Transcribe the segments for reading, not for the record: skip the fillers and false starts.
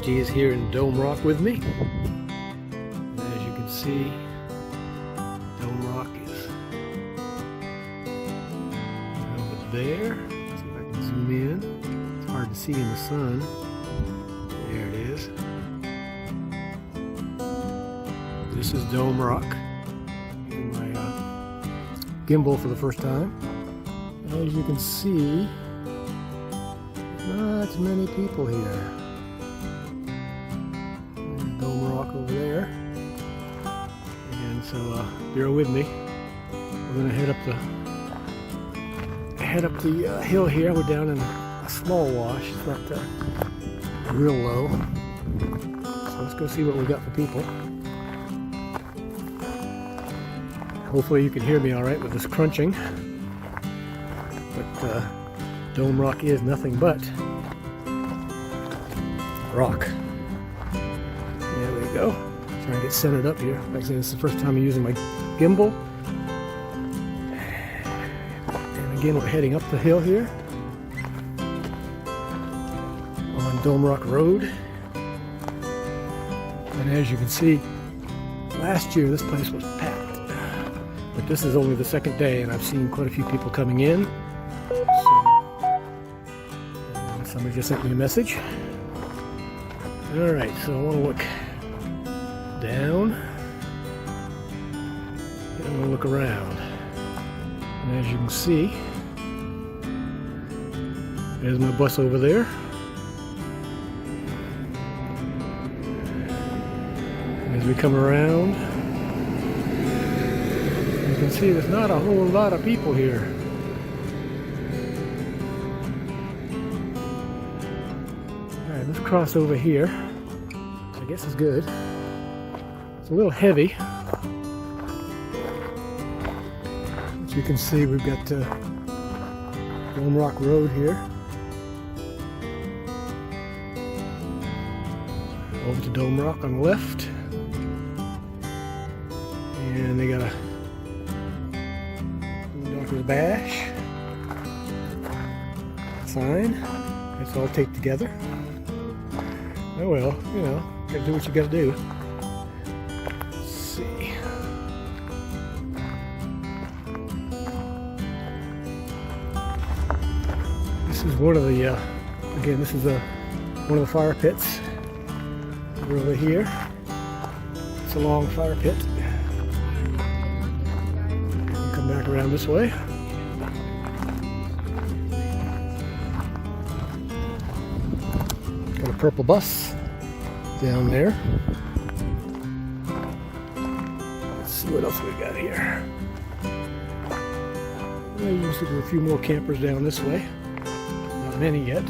Rusty is here in Dome Rock with me. And as you can see, Dome Rock is over there. Let's see if I can zoom in. It's hard to see in the sun. There it is. This is Dome Rock. Using my gimbal for the first time. As you can see, not many people here. There's Dome Rock over there. And so bear with me. We're gonna head up the hill here. We're down in a small wash. It's not real low. So let's go see what we got for people. Hopefully you can hear me all right with this crunching. But Dome Rock is nothing but rock. There we go. Trying to get centered up here. Like I said, this is the first time I'm using my gimbal. And again, we're heading up the hill here on Dome Rock Road. And as you can see, last year this place was packed. But this is only the second day, and I've seen quite a few people coming in. Somebody just sent me a message. Alright, so I want to look down. And I'm going to look around. And as you can see, there's my bus over there. As we come around, you can see there's not a whole lot of people here. Alright, let's cross over here. I guess it's good. It's a little heavy. As you can see, we've got Dome Rock Road here. Over to Dome Rock on the left. And they got a Boondocking Bash sign. It's all taped together. Oh well, you know, gotta do what you gotta do. Let's see. This is one of the, again, this is one of the fire pits. Over here. It's a long fire pit. Come back around this way. Got a purple bus down there. Let's see what else we got here. Well, you see a few more campers down this way. Not many yet,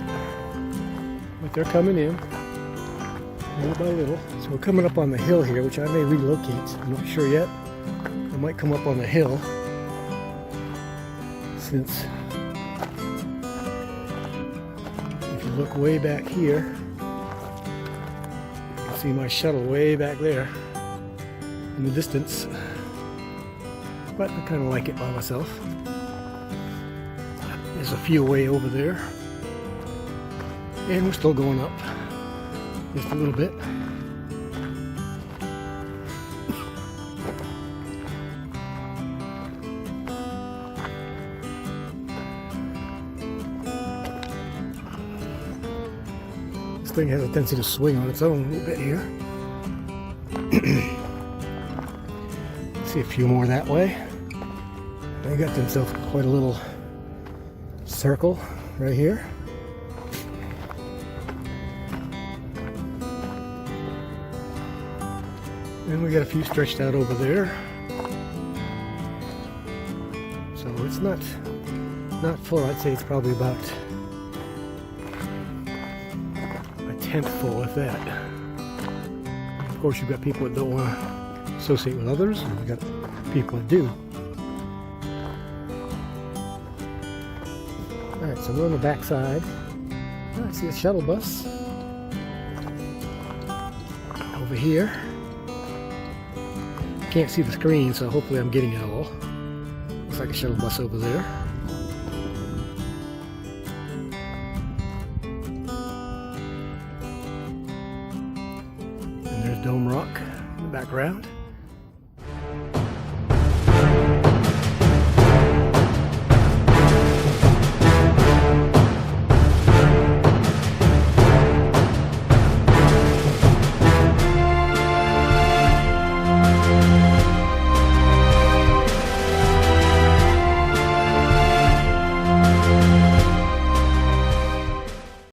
but they're coming in little by little. So we're coming up on the hill here, which I may relocate. I'm not sure yet. I might come up on the hill since if you look way back here, you can see my shuttle way back there in the distance. But I kind of like it by myself. There's a few way over there. And we're still going up just a little bit. This thing has a tendency to swing on its own a little bit here. See a few more that way. They got themselves quite a little circle right here. And we got a few stretched out over there. So it's not full. I'd say it's probably about a tenth full, if that. Of course, you've got people that don't want to associate with others, and you've got people that do. Alright, so we're on the back side. Oh, I see a shuttle bus over here. Can't see the screen, so hopefully I'm getting it all. Looks like a shuttle bus over there. Dome Rock in the background.